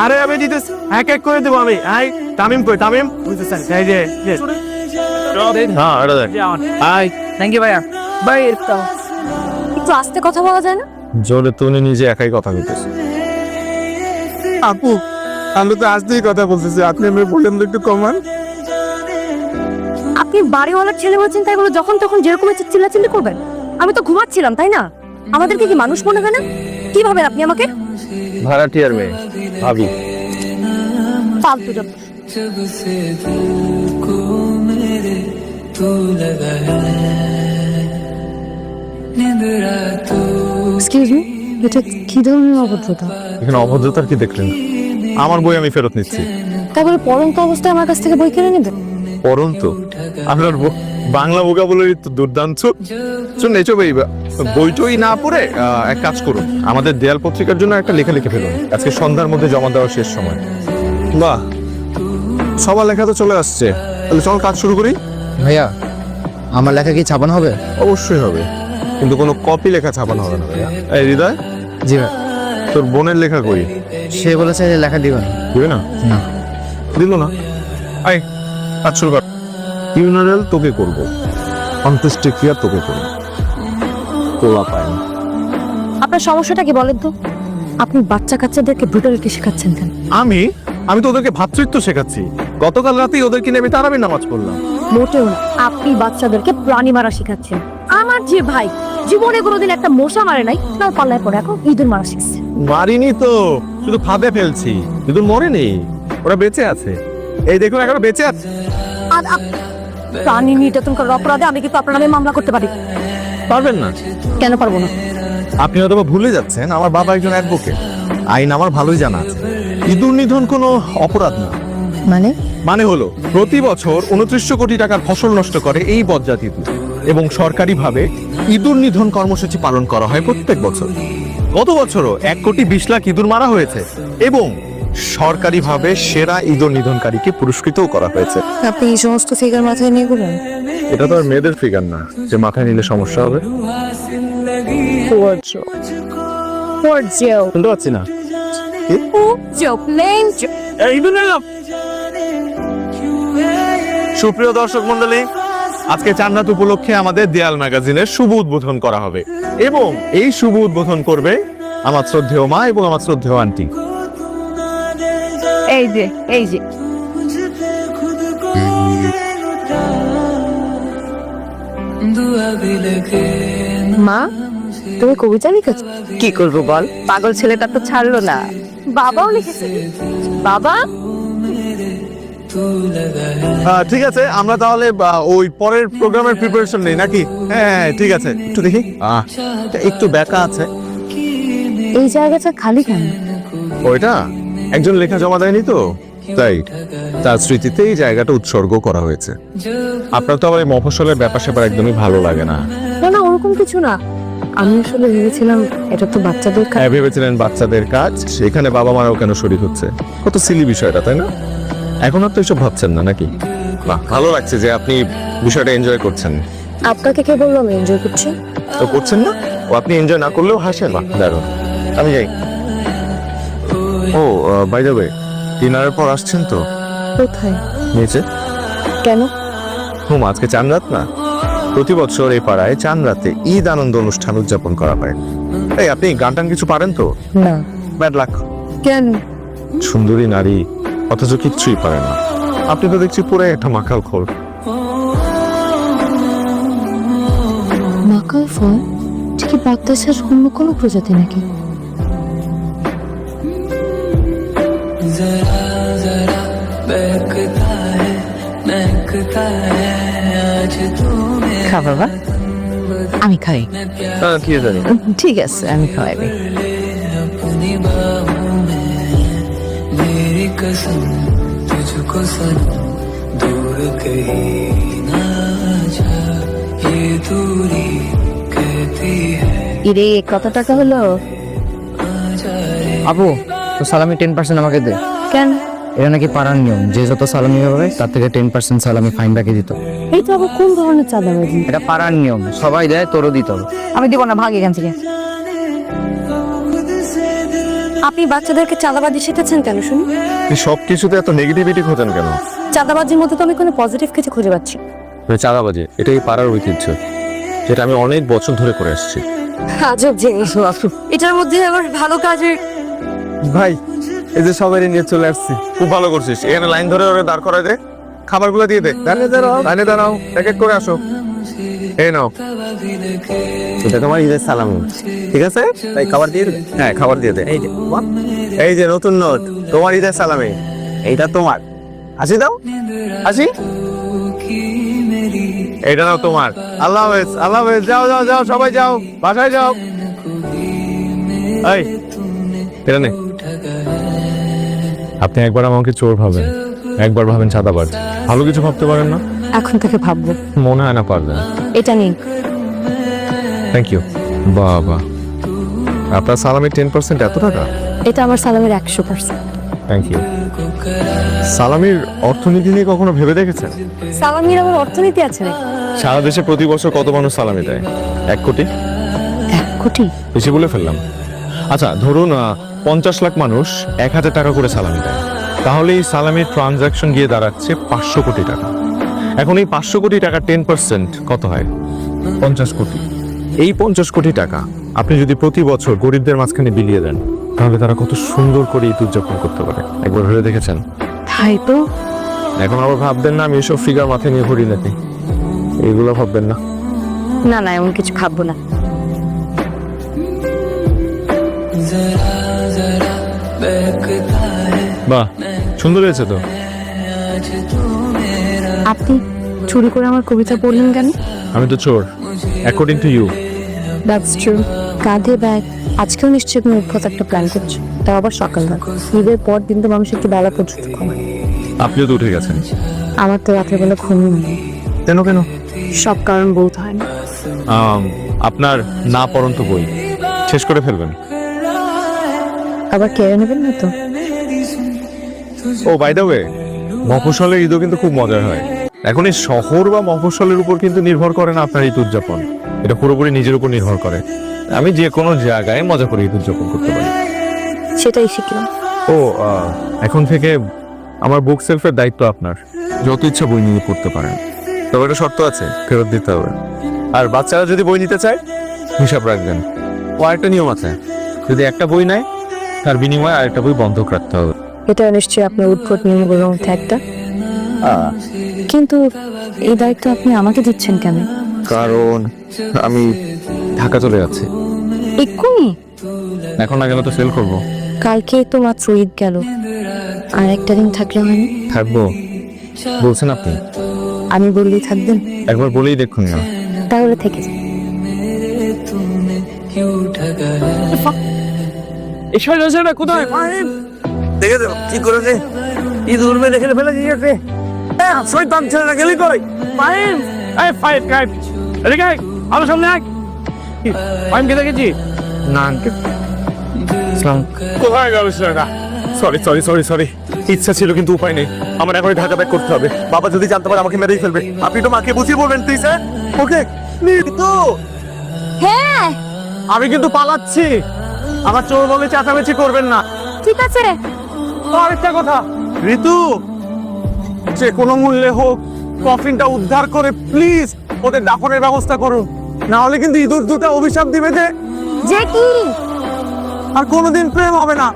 আরে আমি দিতেছি, এক এক করে দেবো আমি। আই তামিম কই, তামিম বুঝতেছেন? এই যে হ্যাঁ এটা দেখ। আই থ্যাংক ইউ ভাইয়া। ভাই একটু আস্তে কথা বলা যায় না? জোরে তুমি নিজে একাই কথা বলতেছো। আপু, আমি তো আজকেই কথা বলতেছি, আপনি আমি বললেন একটু কমান। আপনি বাড়িওয়ালার ছেলে বলছেন তাই বলে যখন তখন যেরকম ইচ্ছে চিল্লাচিল্লি করবেন? আমি তো ঘুমাচ্ছিলাম, তাই না? আমাদেরকে কি মানুষ মনে হয় না? কি ভাবেন আপনি আমাকে? ভাড়াটিয়ার মেয়ে ভাবি। ফালতু জব। जब से दिल को मेरे तू लगा है नींद रातों এক্সকিউজ মি, এটা কি ধরনের অভদ্রতা? এখানে অভদ্রতার কি দেখলেন? আমার বই আমি ফেরত নিচ্ছি। তারপরে পরন্ত অবস্থায় আমার কাছ থেকে বই কিনে নেবেন? পরন্তু আপনার বাংলা ভোকাবুলারি তো দুর্দান্ত। শুনুন এসব এই বইটই না পড়ে এক কাজ করুন, আমাদের দেয়াল পত্রিকার জন্য একটা লেখা লিখে ফেলুন। আজকে সন্ধ্যার মধ্যে জমা দেওয়ার শেষ সময়। বাহ, সবার লেখা তো চলে আসছে, তাহলে চল কাজ শুরু করি। ভাইয়া, আমার লেখা কি ছাপানো হবে? অবশ্যই হবে, কিন্তু কোনো কপি লেখা ছাপানো হবে না ভাইয়া। এই হৃদয়, জি ভাই। তোর বোনের লেখা কই? সে বলেছে যে লেখা দিবেন। দিবে না? না। দিল না? আই কাজ শুরু কর। ফিউনারেল তোকে করব, অন্ত্যেষ্টিক্রিয়া তোকে করব। তোলা পায় না। আপনার সমস্যাটা কি বলেন তো? আপনি বাচ্চা কাচ্চাদেরকে ব্রুটালিটি শেখাচ্ছেন কেন? আমি তো ওদেরকে ভ্রাতৃত্ব শেখাচ্ছি। গতকাল রাতেই ওদেরকে নিয়ে আমি তারাবির নামাজ পড়লাম। মোটেও না, আপনি বাচ্চাদেরকে প্রাণী মারা শেখাচ্ছেন। আমার যে ভাই জীবনে কোনোদিন একটা মশা মারে নাই, তার পাল্লায় পড়ে এখন ইঁদুর মারা শিখছে। মারিনি তো, শুধু ফাঁদে ফেলছি। কিন্তু মরেনি, ওরা বেঁচে আছে। এই দেখুন এখনো বেঁচে আছে। আর প্রাণী নির্যাতন করার অপরাধে আমি কিন্তু আপনার নামে মামলা করতে পারি। পারবেন না? কেন পারবো না? আপনি হয়তো ভুলে যাচ্ছেন, আমার বাবা একজন অ্যাডভোকেট। আইন আমার ভালোই জানা আছে। ইঁদুর নিধন কোনো অপরাধ না। মানে হলো প্রতি বছর 2900 কোটি টাকার ফসল নষ্ট করে এই বজ্জাত ইঁদুর, এবং সরকারিভাবে ইঁদুর নিধন কর্মসূচি পালন করা হয় প্রত্যেক বছর। গত বছরও 1,20,00,000 ইঁদুর মারা হয়েছে, এবং সরকারিভাবে সেরা ইঁদুর নিধনকারীকে পুরস্কৃতও করা হয়েছে। আপনি এই সমস্ত ফিগার মাথায় নিয়ে ঘুরেন? এটা তো আর মেয়েদের ফিগার না যে মাথায় নিলে সমস্যা হবে। শুনতে পাচ্ছি না। সুপ্রিয় দর্শক মন্ডলী, আজকে চাঁদরাত উপলক্ষে আমাদের দেয়াল ম্যাগাজিনের শুভ উদ্বোধন করা হবে, এবং এই শুভ উদ্বোধন করবে আমার শ্রদ্ধেয় মা এবং আমার শ্রদ্ধেয় আন্টি। এই যে दुआ भी लगे মা, তুমি কবিতা লিখেছ? কি করবো বল, পাগল ছেলেটা তো ছাড়লো না। বাবাও লিখেছে। বাবা तू लगा है ঠিক আছে, আমরা তাহলে ওই পরের প্রোগ্রামের প্রিপারেশন নেই নাকি? হ্যাঁ ঠিক আছে, একটু দেখি। একটু ব্যাকা আছে। এই জায়গাটা খালি কেন? ওইটা একজন লেখা জমা দেয়নি তো, তাই তার স্মৃতিতে এই জায়গাটা উৎসর্গ করা হয়েছে। আপনার তো আবার এই মফস্বলের ব্যাপার স্যাপার একদমই ভালো লাগে না। না না, ওরকম কিছু না। আমি আসলে ভেবেছিলাম এটা তো বাচ্চাদের হ্যাঁ, ভেবেছিলেন বাচ্চাদের কাজ, সেখানে বাবা মারাও কেন শরীর হচ্ছে? কত সিলি বিষয়টা, তাই না? এখন আর তো এসব ভাবছেন না নাকি? বাহ, ভালো লাগছে যে আপনি বিষয়টা এনজয় করছেন। আপনাকে কে বললো আমি এনজয় করছি? তো করছেন না? ও আপনি এনজয় না করলেও হাসেন। বাহ, দারুণ। আমি যাই। ও বাই দ্য ওয়ে, ডিনারের পর আসছেন তো? কোথায়? নিচে। কেন? আজকে চাঁদরাত না? প্রতি বছর এই পাড়ায় চাঁদরাতে ঈদ আনন্দ অনুষ্ঠান উদযাপন করা হয়। এই আপনি গান টান কিছু পারেন তো? না। Bad luck. কেন? সুন্দরী নারী অথচ কিচ্ছুই পারে না। আপনি তো দেখছি পুরো একটা মাখাল খোর। মাকাল ফল কি বাগদাসের অন্য কোনো প্রজাতি নাকি? जरा जरा बहकता है महकता है आज तू খা বাবা, আমি খাই। কি জানি। ঠিক আছে, আমি খাওয়াবি। अपनी बाहों में मेरी कसम तुझको सनम दूर कहीं ना जा ये दूरी कहती है ইরে কত টাকা হলো? আপু, তো সালামি 10% আমাকে দে। কেন? এটা নাকি পাড়ার নিয়ম, যে যত সালামি হবে তার থেকে 10% সালামি ফাইন বাকি দিত। এই তো আবার কোন ধরনের চাঁদাবাজি? এটা পাড়ার নিয়ম, সবাই দেয়, তোরও দিতে হবে। আমি দিব না, ভাগ এখান থেকে। আপনি বাচ্চাদেরকে চাঁদাবাজি শেখাচ্ছেন কেন শুনি? সব কিছুতে এত নেগেটিভিটি খোঁজেন কেন? চাঁদাবাজির মধ্যে তো আমি কোনো পজিটিভ কিছু খুঁজে পাচ্ছি। চাঁদাবাজি এটাই পাড়ার ঐতিহ্য, যেটা আমি অনেক বছর ধরে করে আসছি। আজব জিনিস। এটার মধ্যে আবার ভালো কাজের। ভাই এই যে সবাই নিয়ে চলে আসছি। খুব ভালো করছিস, এখানে লাইন ধরে ওরা দাঁড় করায় দে, খাবারগুলো দিয়ে দে। লাইনে দাঁড়াও, এক এক করে আসো। এই নাও, এটা তোমার ঈদের সালাম, ঠিক আছে? তাই খাবার দিয়ে দেবে? হ্যাঁ খাবার দিয়ে দে। এই যে নতুন নোট, তোমার ঈদের সালামে, এইটা তোমার। হাসি দাও, হাসি। এইটা নাও তোমার। আল্লাহ হাফেজ, আল্লাহ হাফেজ। যাও যাও যাও, সবাই যাও, বাসায় যাও। এই এটা নে। আপনি একবার আমাকে চোর ভাবেন, একবার ভাবেন চাঁদাবাজ, ভালো কিছু ভাবতে পারেন না? এখন থেকে ভাববো। মনে হয় না পারবেন। এটা নিন। Thank you. বাবা, আপনার সালামি 10% এত টাকা? এটা আমার সালামের 100%। Thank you. সালামির অর্থনীতি নিয়ে কখনো ভেবে দেখেছেন? সালামির আবার অর্থনীতি আছে নাকি? সারা দেশে প্রতি বছর কত মানুষ সালামি দেয়? 1 কোটি? 1 কোটি? বেশি বলে ফেললাম। আচ্ছা ধরুন 50 লাখ মানুষ 1000 টাকা করে সালামি দেয়, তাহলে এই সালামির ট্রানজাকশন গিয়ে দাঁড়াচ্ছে 500 কোটি টাকা। এখন এই 500 কোটি টাকা 10% কত হয়? 50 কোটি। এই 50 কোটি টাকা আপনি যদি প্রতি বছর গরিবদের মাঝখানে বিলিয়ে দেন, তাহলে তারা কত সুন্দর করে ঈদ উদযাপন করতে পারে। একবার ভেবে দেখেছেন? তাই তো। এখন আবার ভাববেন না আমি এসব ফিগার মাথায় নিয়ে ঘুরি নাকি, এইগুলো ভাববেন না। না না, এমন কিছু খাবো না। जरा जरा बहकता है বাহ, সুন্দর হয়েছে তো। आज तू मेरा আপনি চুরি করে আমার কবিতা পড়লেন কেন? আমি তো চোর, according to you. That's true. কাঁধে ব্যাগ। আজকেও নিশ্চয়ই তুমি উদ্ভট একটা প্ল্যান করছো, তাও আবার সকালবেলা। ঈদের পর দিন তো মানুষ একটু বেলা পর্যন্ত ঘুমায়। আপনিও তো উঠে গেছেন। আমার তো রাতের বেলা ঘুমই নেই। কেন কেন? সব কারণ বলতে হয় না। আপনার না পড়ন্ত বই শেষ করে ফেলবেন। আবার কেড়ে নেবেন না তো? ও বাই দ্য ওয়ে, মফস্বলের ঈদও কিন্তু খুব মজার হয়। এখন এই শহর বা মফস্বলের উপর কিন্তু নির্ভর করে না আপনার ঈদ উদযাপন, এটা পুরোপুরি নিজের উপর নির্ভর করে। আমি যে কোনো জায়গায় মজা করে ঈদ উদযাপন করতে পারি। সেটাই শিখলাম। ও এখন থেকে আমার বুক সেলফের দায়িত্ব আপনার, যত ইচ্ছা বই নিয়ে পড়তে পারেন, তবে একটা শর্ত আছে, ফেরত দিতে হবে। আর বাচ্চারা যদি বই নিতে চায় হিসাব রাখবেন। ও আরেকটা নিয়ম আছে, যদি একটা বই নেয় তার বিনিময়ে আরেকটা বই বন্ধক রাখতে হবে। এটা নিশ্চয়ই আপনার উদ্ভট নিয়মগুলোর মধ্যে একটা। কিন্তু এই দায়িত্ব আপনি আমাকে দিচ্ছেন কেন? কারণ আমি ঢাকা চলে যাচ্ছি। এক্ষুনি? এখন না গেলে তো ফেল করবো। কালকে তো মাত্র ঈদ গেল, আর একটা দিন থাকলে হয়নি? থাকবো বলছেন আপনি? আমি বললেই থাকবেন? একবার বলেই দেখুন না। তাহলে থেকে যান। तूने क्यों ठगा है দেখে দেবো কি করেছে, ঈদ উড়বে দেখে ফেলে দিয়েছে। শয়তান ছেলেটা গেলি কই? কোথায় গেল ছেলেটা? সরি সরি সরি সরি, ইচ্ছা ছিল কিন্তু উপায় নেই। আমার এখন ঢাকা ব্যাক করতে হবে। বাবা যদি জানতে পারে আমাকে মেরেই ফেলবে। আপনি তো মাকে বুঝিয়ে বলবেন প্লিজ। হ্যাঁ ওকে তো হ্যাঁ আমি কিন্তু পালাচ্ছি, আমার চোর বলে চেঁচামেচি করবেন না। ঠিক আছে। আরেকটা কথা ঋতু, যে কোনো মূল্যে হোক কফিনটা উদ্ধার করে প্লিজ ওদের দাফনের ব্যবস্থা করুন, না হলে কিন্তু ইঁদুর দুটো অভিশাপ দিবে যে যে কি? আর কোনোদিন প্রেম হবে না।